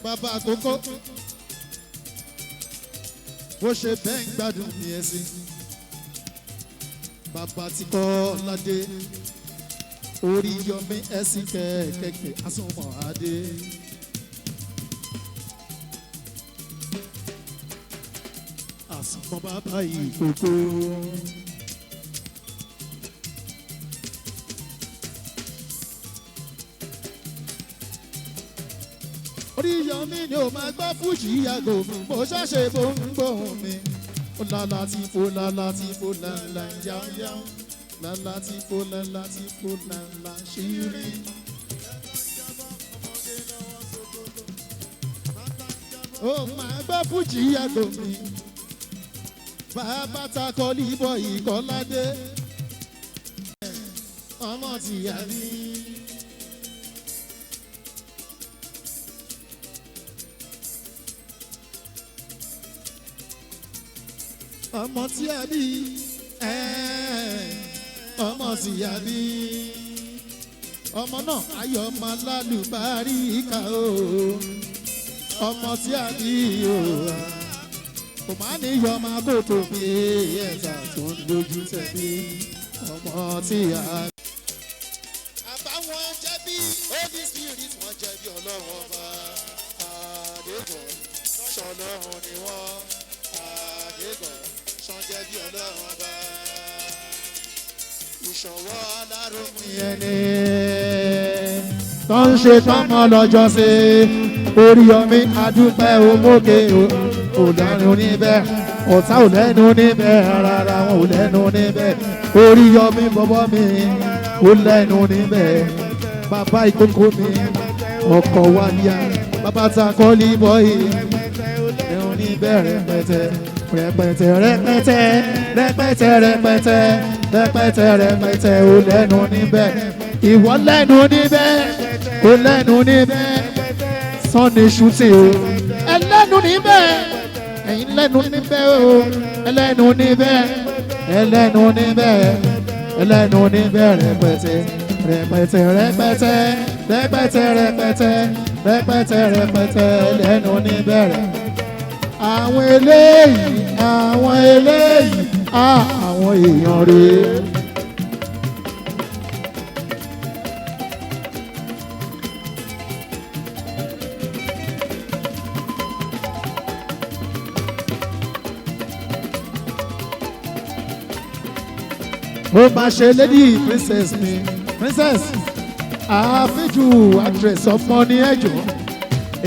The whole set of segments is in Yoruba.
bàbá àkókò bó ṣe bẹ́ẹ̀ ń gbádùn ní ẹ̀sìn bàbá tí kọ́ ládé orí yọmí ẹ̀sìn kẹ̀kẹ́ asúnmọ̀ adé. àsùnmọ̀ bàbá ìkókó. Oríyọmí ni ó máa gbọ́ fújì yàgò mi mo ṣàṣe bó ń gbóhùn mi. Ó lálá tí fò lálá tí fò lálá yáyá lálá tí fò lálá tí fò lálá ṣírí. Ó máa gbọ́ fújì yàgò mi. Bàbá takọ líbọ̀ ìkọ́ládé. Ọmọ tìyá ní. Ọmọ tí a bí ọmọ tí a bí ọmọ náà ayọ̀ máa lálùbáríkà o ọmọ tí a bí o kò má níyọ máa kó tó bí ẹ̀ta tó ń lójú tẹ̀lé ọmọ tí a bí. àbáwọn jẹ̀bi Holy Spirit wọ́n jẹ̀bi Ọlọ́run ọba àdéhùn ṣọlọ́run ni wọ́n àdéhùn sọ́jẹ́ bí Ọlọ́run ọba ìṣọ̀wọ́ aláròmí ẹni tó ń ṣe tọ́mọ lọ́jọ́ sí Oríyọmí adúpẹ́ òmókè òlẹ́nu níbẹ̀ ọ̀tá òlẹ́nu níbẹ̀ rárá wọn òlẹ́nu níbẹ̀ Oríyọmí bọ́bọ́ mi òlẹ́nu níbẹ̀ bàbá ìkókó mi ọkọ̀ wáyà bàbá takọ́ líbọ̀ yìí òlẹ́nu níbẹ̀ rẹpẹtẹ. Rẹpẹtẹ rẹpẹtẹ rẹpẹtẹ rẹpẹtẹ rẹpẹtẹ rẹpẹtẹ ó lẹ́nu níbẹ̀ ìwọ lẹ́nu níbẹ̀ ó lẹ́nu níbẹ̀ Sunday shooting o ẹlẹ́nu níbẹ̀ ẹ̀yin lẹ́nu níbẹ̀ o ẹlẹ́nu níbẹ̀ ẹlẹ́nu níbẹ̀ ẹlẹ́nu níbẹ̀ rẹpẹtẹ rẹpẹtẹ rẹpẹtẹ rẹpẹtẹ rẹpẹtẹ rẹpẹtẹ rẹpẹtẹ ẹlẹ́nu níbẹ̀ rẹ. Àwọn eléyìí àwọn èèyàn rèé. Ó máa ṣe lady princess mi princess àfíjù actress ọmọ ní ẹjọ́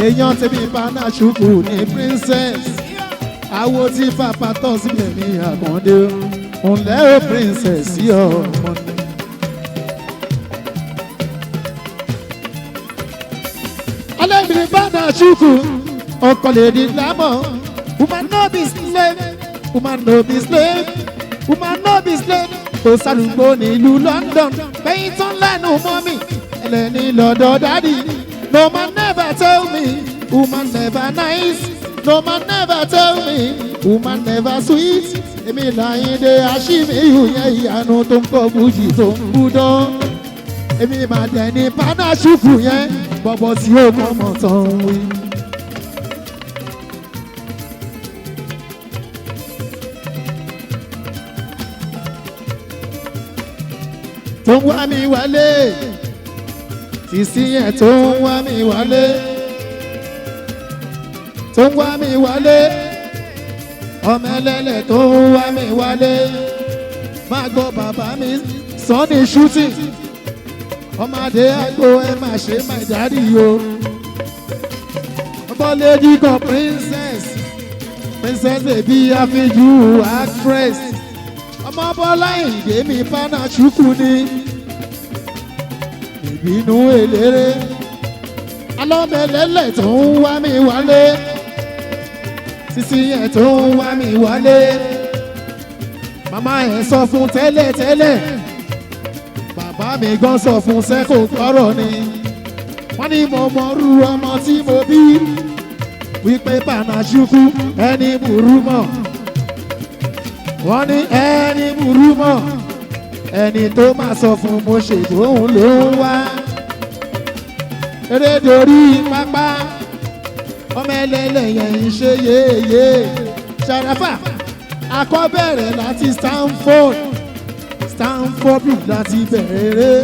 èèyàn tèmi bánà ṣùkú ní princess àwo tí papa tọ́ sílẹ̀ ní àkàndé òǹlẹ́ ó princess sí ọmọ ní. alẹ́bìnrin bánà ṣùkú ọkọ̀ lè di lámọ̀ woman no be slave woman no be slave woman no be slave kò sálùgbò nílùú London bẹ́yìn tán lẹ́nu mọ́ mi ẹlẹ́ni lọ́dọ̀ dádì. No man never tell me, woman never nice. No man never tell me, woman never sweet. Èmi Láyìndé Àṣìmíyù yẹn ìyanu tó ń kọ́ bùjì tó ń búdán. Èmi máa dẹ̀ ní pánásùkù yẹn bọ̀bọ̀ tí ó mọ̀ mọ̀ tán wí. Tó ń wá mi wálé. Sísí yẹn tó ń wá mi wálé tó ń wá mi wálé ọmọ ẹlẹ́lẹ̀ tó ń wá mi wálé máa gbọ́ bàbá mi Sunday shooting ọmọdé àgbo ẹ má ṣe my daddy o ọbọ̀lẹ́dì kan princess baby àfijù actress ọmọ Bọ́lá Ìdè mi bánà ṣùkú ni. Ìbínú eléré alọ́mẹlẹ́lẹ̀ tó ń wá mi wálé sísí yẹn tó ń wá mi wálé màmá ẹ̀ sọ fún tẹ́lẹ̀tẹ́lẹ̀ bàbá mi gan sọ fún sẹ́kò gbọ́rọ̀ ni wọ́n ní mo mọ̀rú ọmọ tí mo bí wípé Bánàṣùkú ẹni burú mọ̀ wọ́n ní ẹni burú mọ̀ ẹni tó máa sọ fún mo ṣètò òun ló ń wá eré dorí pápá ọmọ ẹlẹ́lẹ́yẹ ń ṣe yéye Sharafa akọ́bẹ̀rẹ̀ láti Stanford láti bẹ̀rẹ̀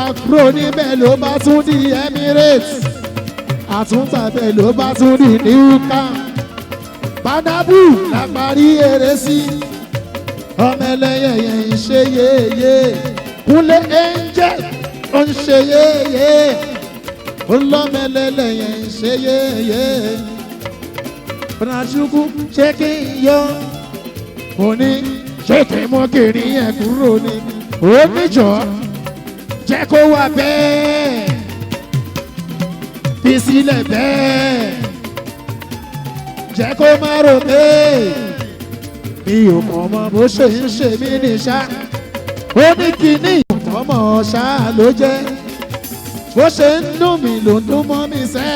àkúrò níbẹ̀ ló bá tún di Emirates àtúntàbẹ̀ ló bá tún di Newcastle Badabu la parí eré sí ọmọ ẹlẹ́yẹ ń ṣe yéye Kúnlé Angel ó ń ṣe yéye ọlọ́mọ ẹlẹ́yẹ ń ṣe yéye Bọ̀dàṣukú ṣé kí n yọ òní ṣé kí n mú kiri yẹn kúrò ní oníjọ́ jẹ́ kó wà bẹ́ẹ̀ fi sílẹ̀ bẹ́ẹ̀ jẹ́ kó má rò pé mi ò mọ̀ mọ́ bó ṣe ń ṣe mí níṣá ó ní kíní ìtọ́mọ̀ ṣá ló jẹ́ bó ṣe ń dùn mí ló ń dùn mọ́ mi sẹ́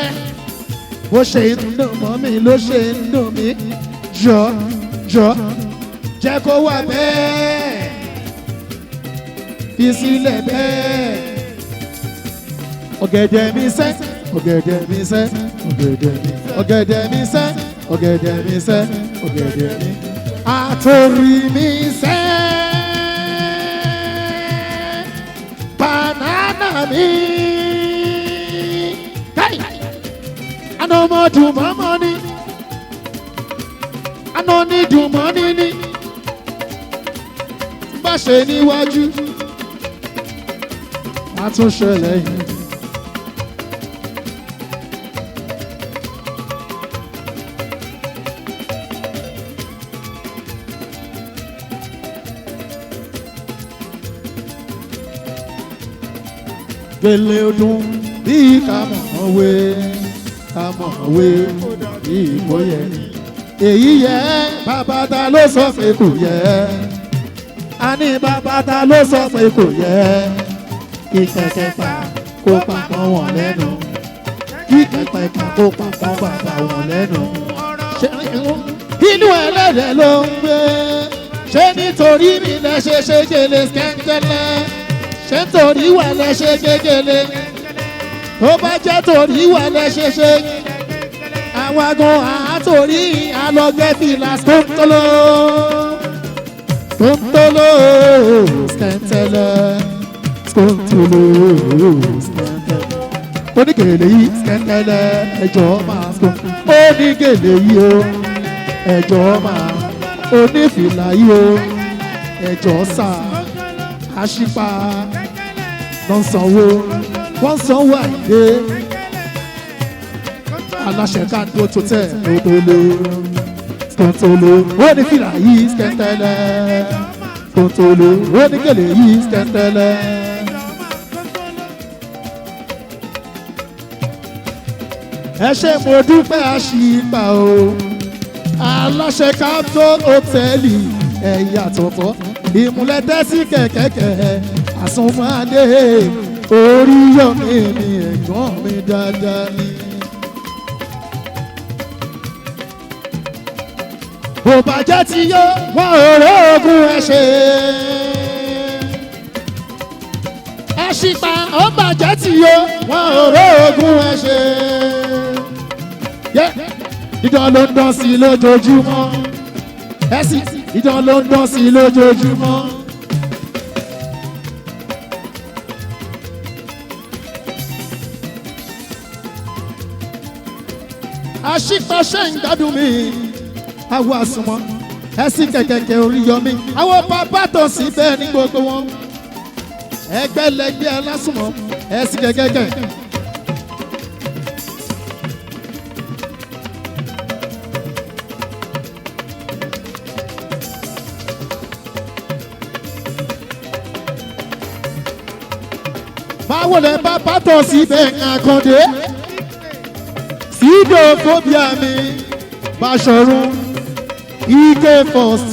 bó ṣe ń dùn mọ́ mi ló ṣe ń dùn mí jọ jẹ́ kó wà bẹ́ẹ̀ fi sílẹ̀ bẹ́ẹ̀ ọ̀gẹ̀dẹ̀ mi sẹ́ ọ̀gẹ̀dẹ̀ mi sẹ́ ọ̀gẹ̀dẹ̀ mi sẹ́ ọ̀gẹ̀dẹ̀ mi sẹ́ ọ̀gẹ̀dẹ̀ mi àtòrí mi sẹ́ banana mi káì àná ọmọ dùnmọ́ mọ́ ni àná ní dùnmọ́ ni ni bá ṣe níwájú a tún ṣe lẹ́yìn. Gbèlè ọdún bí ká mọ̀ wé bí kò yẹ. Èyí yẹ bàbá ta ló sọ pé kò yẹ. A ní bàbá ta ló sọ pé kò yẹ. Kí kẹ̀kẹ́ pa kó papọ̀ wọ̀n lẹ́nu. Kí kẹ̀kẹ́ pa kó papọ̀ bàbá wọ̀n lẹ́nu. Inú ẹlẹ́dẹ̀ ló ń gbé. Ṣé nítorí mi lẹ ṣe ṣe gèlè skẹ́ńtẹ́lẹ́? Ṣé nítorí wà lẹ ṣe gègèlè? Ó bá jẹ́ torí wà lẹ ṣe ṣe. Àwọn agan àátorí alọ́gbẹ́ fìlà skóńtóló. Skóńtóló skẹ́ńtẹ́lẹ́. Skóńtóló skẹ́ńtẹ́lẹ́. Onígèlè yìí skẹ́ńtẹ́lẹ́ ẹjọ́ máa skó. Onígèlè yìí o ẹjọ́ máa. Onífìlà yìí o ẹjọ́ sáà. Àṣìpá wọ́n sanwó àìdé aláṣẹ káàdó tó tẹ̀ òdòló skẹ́ńtóló ó ní fìlà yìí skẹ́ńtẹ́lẹ́ skẹ́ńtóló ó ní gèlè yìí skẹ́ńtẹ́lẹ́. ẹ ṣé mo dúpẹ́ àṣìpá o aláṣẹ káàdó hòtẹ́ẹ̀lì ẹ̀yà tọ̀tọ̀ ìmúlẹ̀ tẹ́sí kẹ̀kẹ́kẹ́ àsùnmọ́adé orí yọ̀mí ni ẹ̀gbọ́n mi dáadáa ni. bó bàjẹ́ ti yó wọ́n òró ogun ẹ̀ ṣe. ẹ̀ṣìpá ó bàjẹ́ ti yó wọ́n òró ogun ẹ̀ ṣe. dídán ló ń dán sí i lójoojúmọ́ ẹ̀sìn ìdán ló ń dán sí i lójoojúmọ́. àṣìpàṣẹ ń gbádùn mi àwọn àsùnmọ́ ẹ̀sìn kẹ̀kẹ́kẹ́ orí yọmí àwọn bàbá tó sì bẹ́ẹ̀ ní gbogbo wọn ẹgbẹ́lẹ́gbẹ́ alásùnmọ́ ẹ̀sìn kẹ̀kẹ́kẹ́. báwo lẹ bá bàtọ̀ síbẹ̀ àkàndé sídò fóbíà mi Báṣọ̀run ike first.